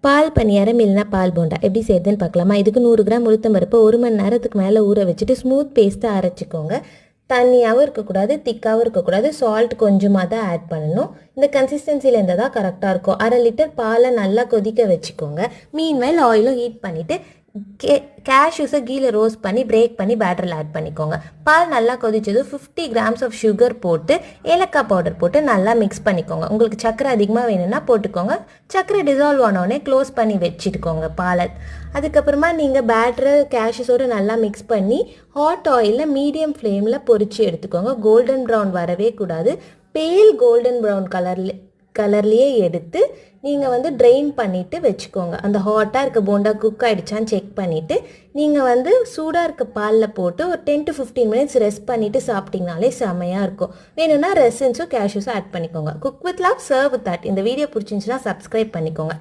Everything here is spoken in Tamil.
பால் பணியாரம் இல்லைனா பால் போண்டா எப்படி செய்யுதுன்னு பார்க்கலாமா. இதுக்கு 100 கிராம் உளுத்தம் பருப்பு 1 மணி நேரத்துக்கு மேலே ஊற வச்சுட்டு ஸ்மூத் பேஸ்ட்டாக அரைச்சிக்கோங்க. தண்ணியாகவும் இருக்கக்கூடாது, திக்காகவும் இருக்கக்கூடாது. சால்ட் கொஞ்சமாக தான் ஆட் பண்ணணும். இந்த கன்சிஸ்டன்சியில் இருந்தால் தான் கரெக்டாக இருக்கும். 1/2 லிட்டர் பாலை நல்லா கொதிக்க வச்சுக்கோங்க. மீன்வேல் ஆயிலும் ஹீட் பண்ணிவிட்டு கேஷ்யூஸை கீழே ரோஸ்ட் பண்ணி பிரேக் பண்ணி பேட்டரில் ஆட் பண்ணிக்கோங்க. பால் நல்லா கொதிச்சதும் 50 கிராம்ஸ் ஆஃப் சுகர் போட்டு ஏலக்காய் பவுடர் போட்டு நல்லா மிக்ஸ் பண்ணிக்கோங்க. உங்களுக்கு சர்க்கரை அதிகமாக வேணும்னா போட்டுக்கோங்க. சர்க்கரை டிசால்வ் ஆனோடனே க்ளோஸ் பண்ணி வச்சுட்டுக்கோங்க பாலை. அதுக்கப்புறமா நீங்கள் பேட்டரை கேஷ்யூஸோடு நல்லா மிக்ஸ் பண்ணி ஹாட் ஆயிலில் மீடியம் ஃப்ளேமில் பொரிச்சு எடுத்துக்கோங்க. கோல்டன் ப்ரௌன் வரவே கூடாது. பேல் கோல்டன் ப்ரௌன் கலர்லேயே எடுத்து நீங்கள் ட்ரெயின் பண்ணிவிட்டு வச்சுக்கோங்க. அந்த ஹாட்டாக இருக்க போண்டா குக் ஆகிடுச்சான்னு செக் பண்ணிவிட்டு நீங்கள் சூடாக இருக்க பாலில் போட்டு ஒரு 10 to 15 மினிட்ஸ் ரெஸ்ட் பண்ணிவிட்டு சாப்பிட்டிங்கனாலே செமையாக இருக்கும். வேணும்னா ரெசன்ஸும் கேஷ்யூஸும் ஆட் பண்ணிக்கோங்க. Cook with love, serve with that. இந்த வீடியோ பிடிச்சிருந்துச்சுன்னா சப்ஸ்கிரைப் பண்ணிக்கோங்க.